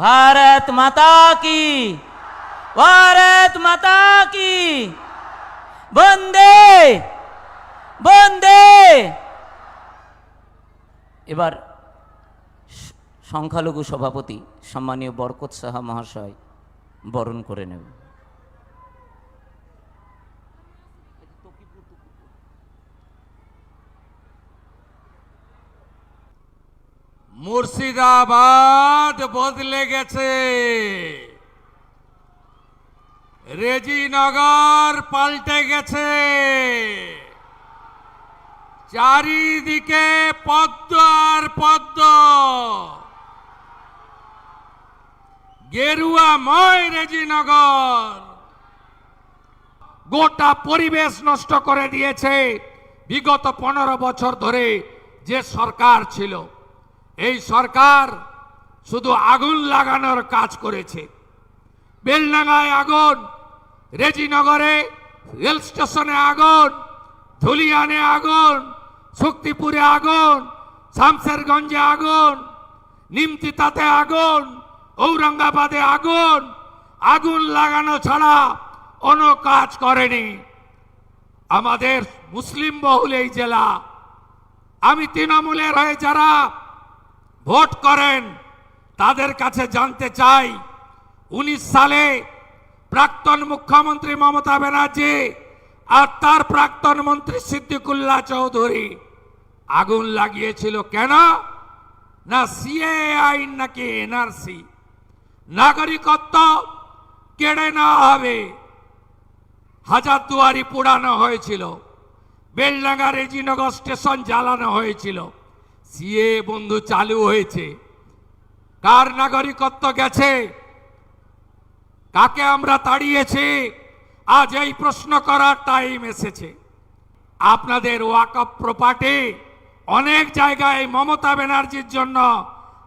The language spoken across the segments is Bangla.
भारत माता की, भारत माता की, বন্দে বন্দে। এবার সংখ্যালঘু সভাপতি সম্মানীয় বরকত সাহা মহাশয় বরণ করে নেব। মুর্শিদাবাদ বদলে গেছে, রেজিনগর পাল্টে গেছে, চারিদিকে পদ্ম আর পদ্ম, গেরুয়াময় রেজিনগর গোটা পরিবেশ নষ্ট করে দিয়েছে বিগত 15 বছর ধরে যে সরকার ছিল। এই সরকার শুধু আগুন লাগানোর কাজ করেছে। বেলডাঙ্গায় আগুন, রেজিনগরে রেল স্টেশনে আগুন, ধুলিয়ানে আগুন, শক্তিপুরে আগুন, শামসেরগঞ্জে আগুন, নিমতিতাতে আগুন, ঔরঙ্গাবাদে আগুন। আগুন লাগানো ছাড়া অন্য কাজ করেনি। আমাদের মুসলিম বহুল এই জেলা, আমি তৃণমূলের হয়ে যারা ভোট করেন তাদের কাছে জানতে চাই, 19 সালে প্রাক্তন মুখ্যমন্ত্রী মমতা ব্যানার্জি আর তার প্রাক্তন মন্ত্রী সিদ্দিকুল্লাহ চৌধুরী আগুন লাগিয়েছিল কেন? না সিএ আইন নাকি এনআরসি, নাগরিকত্ব কেড়ে নেওয়া হবে। হাজারদুয়ারি পোড়ানো হয়েছিল, বেলডাঙ্গা রেজিনগর স্টেশন জ্বালানো হয়েছিল। সিএ বন্ধু চালু হয়েছে, কার নাগরিকত্ব গেছে? কাকে আমরা তাড়িয়েছি? আজ এই প্রশ্ন করার টাইম এসেছে। আপনাদের ওয়াকফ প্রপার্টি অনেক জায়গায় মমতা ব্যানার্জির জন্য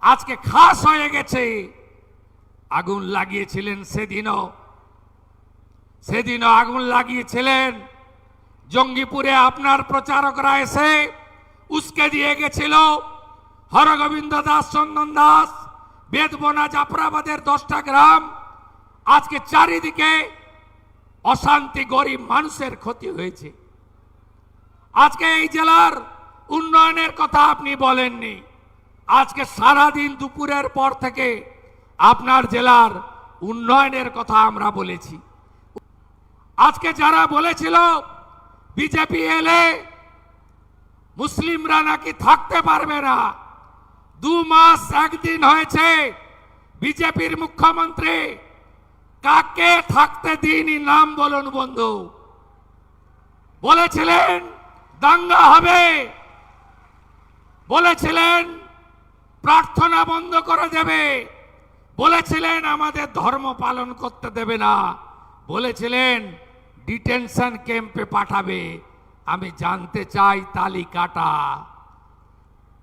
আজকে খাস হয়ে গেছে। আগুন লাগিয়েছিলেন সেদিনও আগুন লাগিয়েছিলেন। জঙ্গিপুরে আপনার প্রচারকরা এসে উস্কে দিয়ে গেছিল। হরগোবিন্দ দাস, চন্দন দাস, বেদবনা, জাফরাবাদের 10টা গ্রাম, আজকে চারিদিকে অশান্তি, গরিব মানুষের ক্ষতি হয়েছে। আজকে এই জেলার উন্নয়নের কথা আপনি বলেননি। আজকে সারাদিন দুপুরের পর থেকে আপনার জেলার উন্নয়নের কথা আমরা বলেছি। আজকে যারা বলেছিল বিজেপি এলে মুসলিমরা নাকি থাকতে পারবে না, 2 মাস 1 দিন হয়েছে বিজেপির মুখ্যমন্ত্রী কাকে থাকতে দিনই নাম বলুন বন্ধু। বলেছিলেন দাঙ্গা হবে, বলেছিলেন প্রার্থনা বন্ধ করে দেবে, বলেছিলেন আমাদের ধর্ম পালন করতে দেবে না, বলেছিলেন ডিটেনশন ক্যাম্পে পাঠাবে। আমি জানতে চাই তালিকাটা।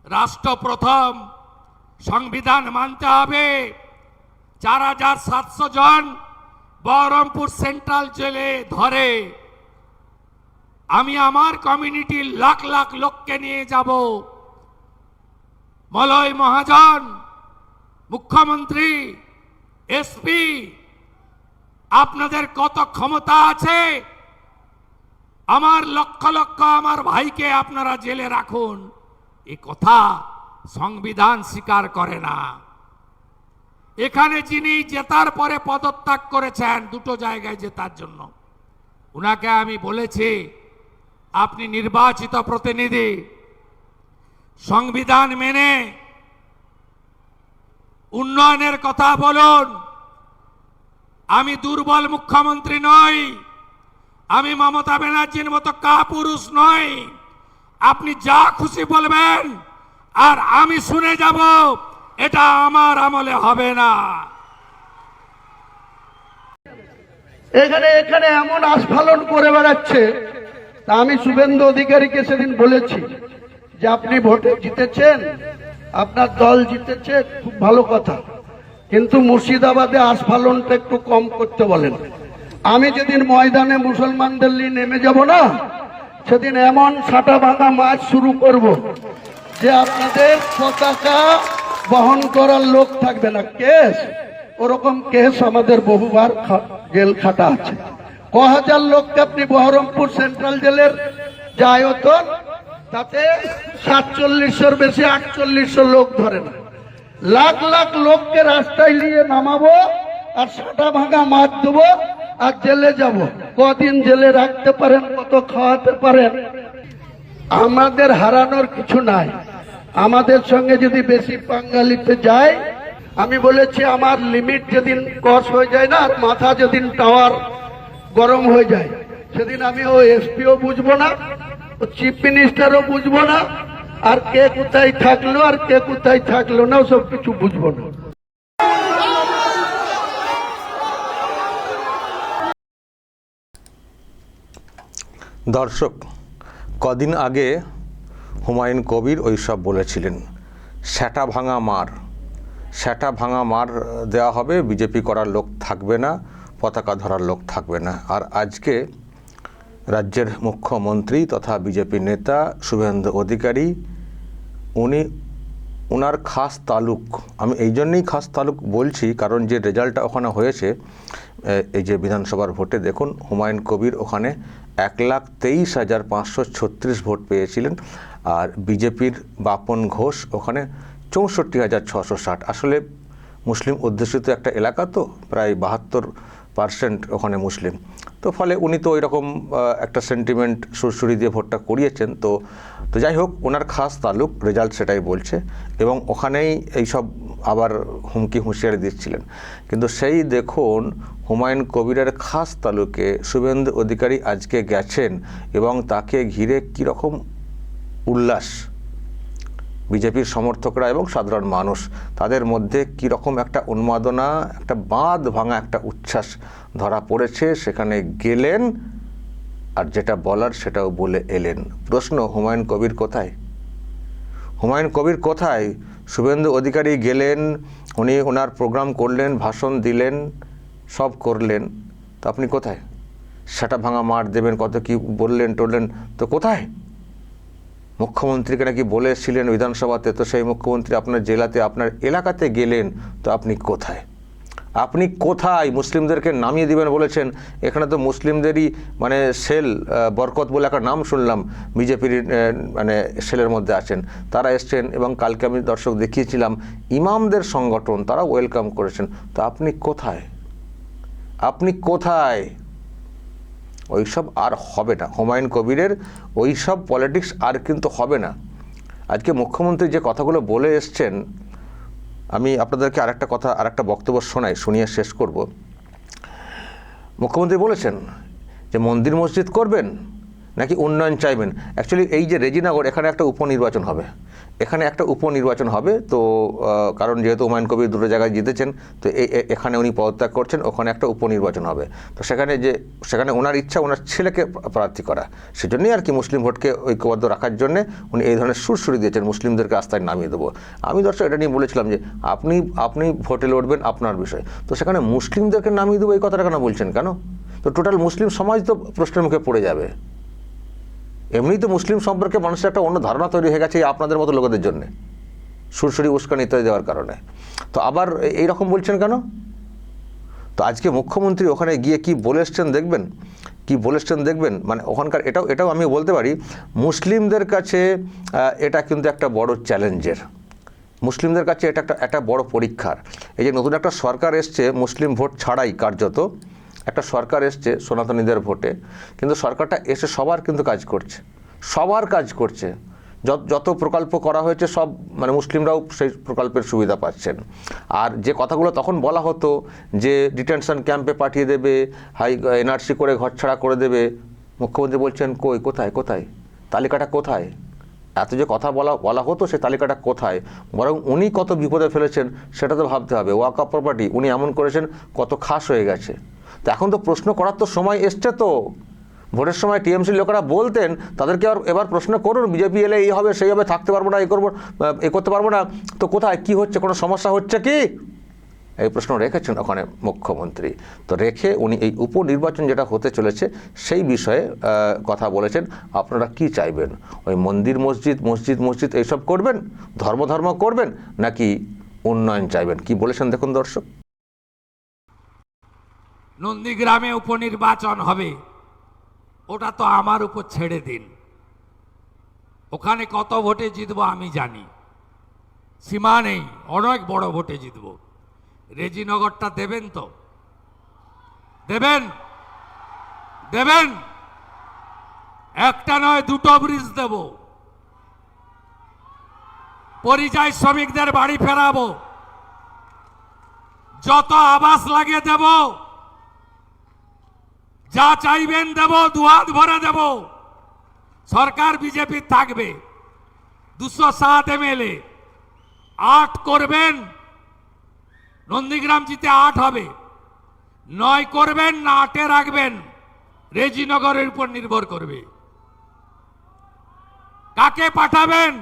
রাষ্ট্র প্রথম, সংবিধান মানতে হবে। 4700 জন বহরমপুর সেন্ট্রাল জেলে ধরে। আমি আমার কমিউনিটির লাখ লাখ লোককে নিয়ে যাব। মলয় মহাজন, মুখ্যমন্ত্রী, এসপি, আপনাদের কত ক্ষমতা আছে? আমার লক্ষ লক্ষ আমার ভাইকে আপনারা জেলে রাখুন, এ কথা সংবিধান স্বীকার করে না। এখানে যিনি জেতার পরে পদত্যাগ করেছেন 2টো জায়গায় জেতার জন্য, উনাকে আমি বলেছি আপনি নির্বাচিত প্রতিনিধি, সংবিধান মেনে উন্নয়নের কথা বলুন। আমি দুর্বল মুখ্যমন্ত্রী নই, আমি মমতা ব্যানার্জির মতো কাপুরুষ নই। আপনি যা খুশি বলবেন আর আমি শুনে যাব, এটা আমার আমলে হবে না। এখানে এমন আস্ফালন করে বেড়াচ্ছে। তা আমি শুভেন্দু অধিকারীকে সেদিন বলেছি যে আপনি ভোটে জিতেছেন, আপনার দল জিতেছে, খুব ভালো কথা, কিন্তু মুর্শিদাবাদে আস্ফালনটা একটু কম করতে বলেন। আমি যেদিন ময়দানে মুসলমানদের নিয়ে নেমে যাব না, সেদিন এমন সাটা ভাঙা মাছ শুরু করব যে আপনাদের পতাকা বহন করার লোক থাকবে না। কেস ওরকম কেস আমাদের বহুবার জেল খাটা আছে। ক হাজার লোককে আপনি বহরমপুর সেন্ট্রাল জেলের যে আয়তন, তাতে 4700-র বেশি 4800 লোক ধরে না। লাখ লাখ লোককে রাস্তায় নিয়ে নামাবো আর সাটা ভাঙা মাছ দেবো আর জেলে যাব। কদিন জেলে রাখতে পারেন, কত খাওয়াতে পারেন, আমাদের হারানোর কিছু নাই। আমাদের সঙ্গে যদি বেশি পাঙ্গালিতে যায়, আমি বলেছি আমার লিমিট যেদিন ক্রস হয়ে যায় না, আর মাথা যেদিন টাওয়ার গরম হয়ে যায়, সেদিন আমি ও এসপিও বুঝবো না, ও চিফ মিনিস্টারও বুঝবো না, আর কে কোথায় থাকলো আর কে কোথায় থাকলো না সব কিছু বুঝবো না। দর্শক, কদিন আগে হুমায়ুন কবির ওইসব বলেছিলেন, স্যাটা ভাঙা মার দেওয়া হবে, বিজেপি করার লোক থাকবে না, পতাকা ধরার লোক থাকবে না। আর আজকে রাজ্যের মুখ্যমন্ত্রী তথা বিজেপি নেতা শুভেন্দু অধিকারী, ওনার খাস তালুক, আমি এই জন্যই খাস তালুক বলছি কারণ যে রেজাল্টটা ওখানে হয়েছে, এই যে বিধানসভার ভোটে দেখুন, হুমায়ুন কবির ওখানে 1,23,536 ভোট পেয়েছিলেন, আর বিজেপির বাপন ঘোষ ওখানে 64,660। আসলে মুসলিম অধ্যুষিত একটা এলাকা, তো প্রায় 72% ওখানে মুসলিম, তো ফলে উনি তো ওইরকম একটা সেন্টিমেন্ট সুরসুরি দিয়ে ভোটটা করিয়েছেন। তো যাই হোক, ওনার খাস তালুক, রেজাল্ট সেটাই বলছে, এবং ওখানেই এইসব আবার হুমকি হুঁশিয়ারি দিচ্ছিলেন। কিন্তু সেই দেখুন, হুমায়ুন কবিরের খাস তালুকে শুভেন্দু অধিকারী আজকে গেছেন এবং তাকে ঘিরে কীরকম উল্লাস, বিজেপির সমর্থকরা এবং সাধারণ মানুষ, তাদের মধ্যে কীরকম একটা উন্মাদনা, একটা বাঁধ ভাঙা একটা উচ্ছ্বাস ধরা পড়েছে। সেখানে গেলেন আর যেটা বলার সেটাও বলে এলেন। প্রশ্ন, হুমায়ুন কবির কোথায়? হুমায়ুন কবির কোথায়? শুভেন্দু অধিকারী গেলেন, উনি ওনার প্রোগ্রাম করলেন, ভাষণ দিলেন, সব করলেন, তো আপনি কোথায়? সেটা ভাঙা মার দেবেন, কত কি বললেন টললেন, তো কোথায়? মুখ্যমন্ত্রীকে নাকি বলে এসেছিলেন বিধানসভাতে, তো সেই মুখ্যমন্ত্রী আপনার জেলাতে, আপনার এলাকাতে গেলেন, তো আপনি কোথায়? আপনি কোথায়? মুসলিমদেরকে নামিয়ে দিবেন বলেছেন, এখানে তো মুসলিমদেরই মানে সেল, বরকত বলে একটা নাম শুনলাম, বিজেপির মানে সেলের মধ্যে আছেন, তারা এসছেন, এবং কালকে আমি দর্শক দেখিয়েছিলাম ইমামদের সংগঠন, তারা ওয়েলকাম করেছেন, তো আপনি কোথায়? আপনি কোথায়? ওইসব আর হবে না, হুমায়ুন কবিরের ওইসব পলিটিক্স আর কিন্তু হবে না। আজকে মুখ্যমন্ত্রী যে কথাগুলো বলে এসছেন, আমি আপনাদেরকে আরেকটা বক্তব্য শুনিয়ে শেষ করব। মুখ্যমন্ত্রী বলেছেন যে মন্দির মসজিদ করবেন নাকি উন্নয়ন চাইবেন। অ্যাকচুয়ালি এই যে রেজিনগর, এখানে একটা উপনির্বাচন হবে, তো কারণ যেহেতু হুমায়ুন কবির দুটো জায়গায় জিতেছেন, তো এখানে উনি পদত্যাগ করছেন, ওখানে একটা উপনির্বাচন হবে, তো সেখানে ওনার ইচ্ছা ওনার ছেলেকে প্রার্থী করা, সেজন্যই আর কি মুসলিম ভোটকে ঐক্যবদ্ধ রাখার জন্যে উনি এই ধরনের সুরসুরি দিয়েছেন, মুসলিমদেরকে আস্থায় নামিয়ে দেবো। আমি দর্শক এটা নিয়ে বলেছিলাম যে আপনি ভোটে লড়বেন, আপনার বিষয়, তো সেখানে মুসলিমদেরকে নামিয়ে দেবো এই কথাটা কেন বলছেন? কেন? তো টোটাল মুসলিম সমাজ তো প্রশ্নের মুখে পড়ে যাবে। এমনিই তো মুসলিম সম্পর্কে মানুষের একটা অন্য ধারণা তৈরি হয়ে গেছে আপনাদের মতো লোকেদের জন্য, সুরসুরি উস্কানি ইত্যাদি দেওয়ার কারণে, তো আবার এইরকম বলছেন কেন? তো আজকে মুখ্যমন্ত্রী ওখানে গিয়ে কি বলে এসছেন দেখবেন, মানে ওখানকার এটাও আমি বলতে পারি, মুসলিমদের কাছে এটা কিন্তু একটা বড় চ্যালেঞ্জের, মুসলিমদের কাছে এটা একটা বড় পরীক্ষার। এই যে নতুন একটা সরকার এসছে, মুসলিম ভোট ছাড়াই কার্যত একটা সরকার এসছে সনাতনীদের ভোটে, কিন্তু সরকারটা এসে সবার কিন্তু কাজ করছে, যত প্রকল্প করা হয়েছে সব মানে মুসলিমরাও সেই প্রকল্পের সুবিধা পাচ্ছেন। আর যে কথাগুলো তখন বলা হতো যে ডিটেনশন ক্যাম্পে পাঠিয়ে দেবে, এনআরসি করে ঘরছাড়া করে দেবে, মুখ্যমন্ত্রী বলছেন কোথায় তালিকাটা কোথায়? এত যে কথা বলা হতো সে তালিকাটা কোথায়? বরং উনি কত বিপদে ফেলেছেন সেটা তো ভাবতে হবে। ওয়াকফ প্রপার্টি উনি এমন করেছেন কত খাস হয়ে গেছে। তো এখন তো প্রশ্ন করার তো সময় এসছে। তো ভোটের সময় টিএমসির লোকেরা বলতেন, তাদেরকে এবার প্রশ্ন করুন, বিজেপি এলে এই হবে সেই হবে, থাকতে পারবো না, এ করতে পারবো না, তো কোথায় কি হচ্ছে, কোনো সমস্যা হচ্ছে কি, এই প্রশ্ন রেখেছেন ওখানে মুখ্যমন্ত্রী। তো রেখে উনি এই উপনির্বাচন যেটা হতে চলেছে সেই বিষয়ে কথা বলেছেন। আপনারা কি চাইবেন? ওই মন্দির মসজিদ এইসব করবেন, ধর্ম করবেন, নাকি উন্নয়ন চাইবেন। কি বলেছেন দেখুন দর্শক। নন্দীগ্রামে উপনির্বাচন হবে, ওটা তো আমার উপর ছেড়ে দিন। ওখানে কত ভোটে জিতবো আমি জানি, সীমা নেই, অনেক বড় ভোটে জিতবো। রেজিনগরটা দেবেন তো? দেবেন? দেবেন? একটা নয়, দুটো ব্রিজ দেব। পরিযায়ী শ্রমিকদের বাড়ি ফেরাবো, যত আবাস লাগে দেব, যা চাইবেন দেব, দুহাত ভরে দেব। সরকার বিজেপি থাকবে, 207 এমএলএ, 8 করবেন, নন্দীগ্রাম জিতে 8 হবে। 9 করবেন না 8-এ রাখবেন, রেজিনগরের উপর নির্ভর করবে। কাকে পাঠাবেন?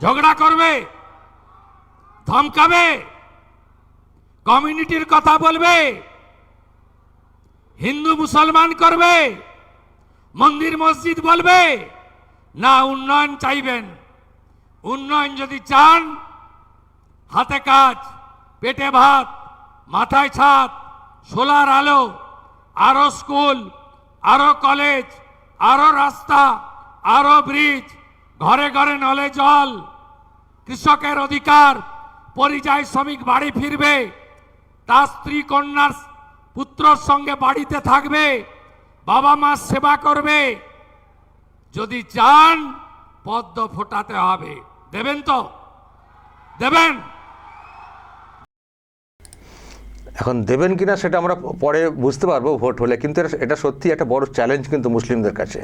ঝগড়া করবে, ধমকাবে, কমিউনিটির কথা বলবে, হিন্দু মুসলমান করবে, মন্দির মসজিদ বলবে, না উন্নয়ন চাইবেন? উন্নয়ন যদি চান, হাতে কাজ, পেটে ভাত, মাথায় ছাদ, সোলার আলো, আরো স্কুল, আরো কলেজ, আরো রাস্তা, আরো ব্রিজ, ঘরে ঘরে নলে জল, কৃষকের অধিকার, পরিযায়ী শ্রমিক বাড়ি ফিরবে, তার স্ত্রী কন্যার পুত্রর সঙ্গে বাড়িতে থাকবে, বাবা মা সেবা করবে। যদি চান, পদ্ম ফোটাতে হবে। দেবেন তো? দেবেন? এখন দেবেন কিনা সেটা আমরা পরে বুঝতে পারবো ভোট হলে, কিন্তু এটা সত্যি একটা বড় চ্যালেঞ্জ কিন্তু মুসলিমদের কাছে।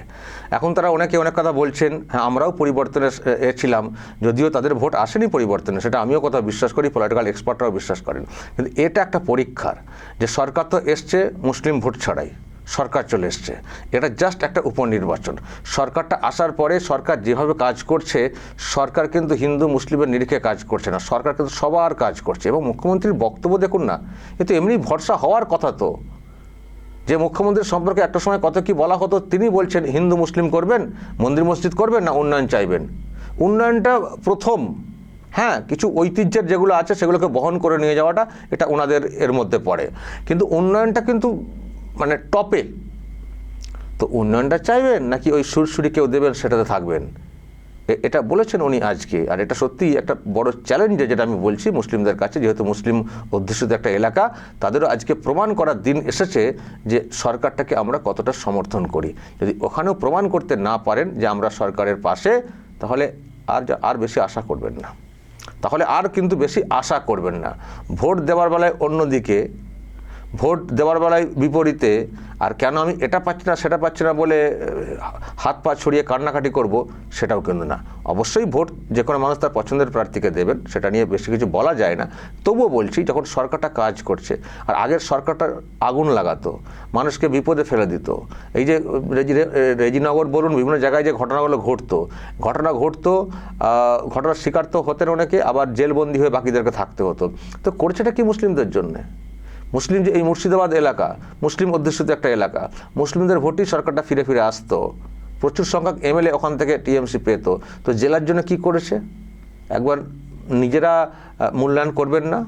এখন তারা অনেকে অনেক কথা বলছেন, হ্যাঁ আমরাও পরিবর্তনের ছিলাম, যদিও তাদের ভোট আসেনি পরিবর্তনে, সেটা আমিও কথা বিশ্বাস করি, পলিটিক্যাল এক্সপার্টরাও বিশ্বাস করেন। কিন্তু এটা একটা পরীক্ষার, যে সরকার তো এসছে মুসলিম ভোট ছাড়াই, সরকার চলে এসছে, এটা জাস্ট একটা উপনির্বাচন। সরকারটা আসার পরে সরকার যেভাবে কাজ করছে, সরকার কিন্তু হিন্দু মুসলিমের নিরিখে কাজ করছে না, সরকার কিন্তু সবার কাজ করছে। এবং মুখ্যমন্ত্রীর বক্তব্য দেখুন না, এ তো এমনি ভরসা হওয়ার কথা। তো যে মুখ্যমন্ত্রীর সম্পর্কে একটা সময় কত কি বলা হতো, তিনি বলছেন হিন্দু মুসলিম করবেন, মন্দির মসজিদ করবেন, না উন্নয়ন চাইবেন। উন্নয়নটা প্রথম, হ্যাঁ কিছু ঐতিহ্যের যেগুলো আছে সেগুলোকে বহন করে নিয়ে যাওয়াটা এটা ওনাদের এর মধ্যে পড়ে, কিন্তু উন্নয়নটা কিন্তু মানে টপে। তো উন্নয়নটা চাইবেন নাকি ওই সুরসুরি কেউ দেবেন সেটাতে থাকবেন, এটা বলেছেন উনি আজকে। আর এটা সত্যিই একটা বড় চ্যালেঞ্জ, যেটা আমি বলছি মুসলিমদের কাছে, যেহেতু মুসলিম অধ্যুষিত একটা এলাকা, তাদেরও আজকে প্রমাণ করার দিন এসেছে যে সরকারটাকে আমরা কতটা সমর্থন করি। যদি ওখানেও প্রমাণ করতে না পারেন যে আমরা সরকারের পাশে, তাহলে আর বেশি আশা করবেন না, তাহলে আর কিন্তু বেশি আশা করবেন না। ভোট দেওয়ার বেলায় অন্যদিকে, ভোট দেওয়ার বেলায় বিপরীতে, আর কেন আমি এটা পাচ্ছি না সেটা পাচ্ছি না বলে হাত পা ছড়িয়ে কান্নাকাটি করব, সেটাও কিন্তু না। অবশ্যই ভোট যে কোনো মানুষ তার পছন্দের প্রার্থীকে দেবেন, সেটা নিয়ে বেশি কিছু বলা যায় না। তবুও বলছি, যখন সরকারটা কাজ করছে, আর আগের সরকারটা আগুন লাগাতো, মানুষকে বিপদে ফেলে দিত, এই যে রেজিনগর বলুন, বিভিন্ন জায়গায় যে ঘটনাগুলো ঘটতো, ঘটনার শিকার তো হতেন অনেকে, আবার জেলবন্দি হয়ে বাকিদেরকে থাকতে হতো। তো করছেটা কি মুসলিমদের জন্যে? মুসলিম যে এই মুর্শিদাবাদ এলাকা, মুসলিম অধ্যুষিত একটা এলাকা, মুসলিমদের ভোটই সরকারটা ফিরে ফিরে আসতো, প্রচুর সংখ্যক এমএলএ ওখান থেকে টিএমসি পেত। তো জেলার জন্য কি করেছে একবার নিজেরা মূল্যায়ন করবেন না?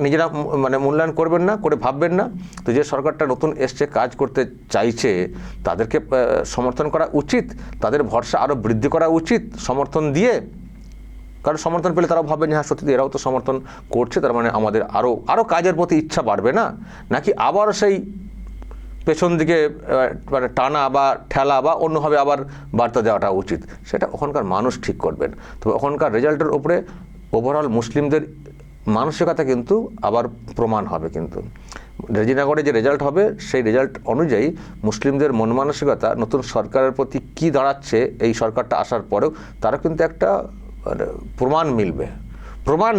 নিজেরা মানে মূল্যায়ন করবেন না, করে ভাববেন না? তো যে সরকারটা নতুন এসছে, কাজ করতে চাইছে, তাদেরকে সমর্থন করা উচিত, তাদের ভরসা আরও বৃদ্ধি করা উচিত সমর্থন দিয়ে। কারণ সমর্থন পেলে তারা ভাববেন হ্যাঁ সত্যি এরাও তো সমর্থন করছে, তার মানে আমাদের আরও কাজের প্রতি ইচ্ছা বাড়বে না? নাকি আবার সেই পেছন দিকে মানে টানা বা ঠেলা বা অন্যভাবে আবার বার্তা দেওয়াটা উচিত, সেটা ওখানকার মানুষ ঠিক করবেন। তবে ওখানকার রেজাল্টের ওপরে ওভারঅল মুসলিমদের মানসিকতা কিন্তু আবার প্রমাণ হবে। কিন্তু রেজিনগরে যে রেজাল্ট হবে, সেই রেজাল্ট অনুযায়ী মুসলিমদের মন মানসিকতা নতুন সরকারের প্রতি কী দাঁড়াচ্ছে, এই সরকারটা আসার পরেও তারা কিন্তু একটা প্রমাণ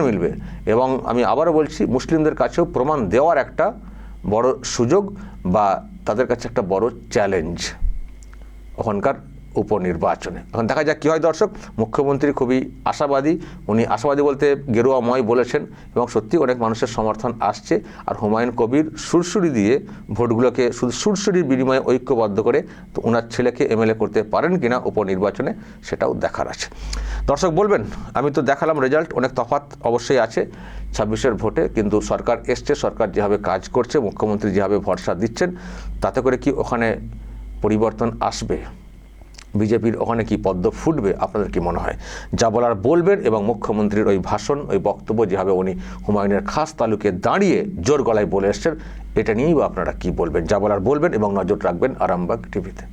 মিলবে। এবং আমি আবারও বলছি, মুসলিমদের কাছেও প্রমাণ দেওয়ার একটা বড় সুযোগ বা তাদের কাছে একটা বড় চ্যালেঞ্জ ওখানকার উপনির্বাচনে। এখন দেখা যাক কী হয় দর্শক। মুখ্যমন্ত্রী খুবই আশাবাদী, উনি আশাবাদী বলতে গেরুয়াময় বলেছেন এবং সত্যি অনেক মানুষের সমর্থন আসছে। আর হুমায়ুন কবির সুরসুরি দিয়ে ভোটগুলোকে শুধু সুরসুরির বিনিময়ে ঐক্যবদ্ধ করে তো ওনার ছেলেকে এমএলএ করতে পারেন কিনা উপনির্বাচনে, সেটাও দেখার আছে। দর্শক বলবেন, আমি তো দেখালাম রেজাল্ট, অনেক তফাৎ অবশ্যই আছে 26-এর ভোটে, কিন্তু সরকার এসছে, সরকার যেভাবে কাজ করছে, মুখ্যমন্ত্রী যেভাবে ভরসা দিচ্ছেন, তাতে করে কি ওখানে পরিবর্তন আসবে? বিজেপির ওখানে কি পদ্ম ফুটবে? আপনাদের কি মনে হয়? যা বলার বলবেন, এবং মুখ্যমন্ত্রীর ওই ভাষণ, ওই বক্তব্য, যেভাবে উনি হুমায়ুনের খাস তালুকে দাঁড়িয়ে জোর গলায় বলে এসছেন, এটা নিয়েই বা আপনারা কি বলবেন? যা বলার বলবেন এবং নজর রাখবেন আরামবাগ টিভিতে।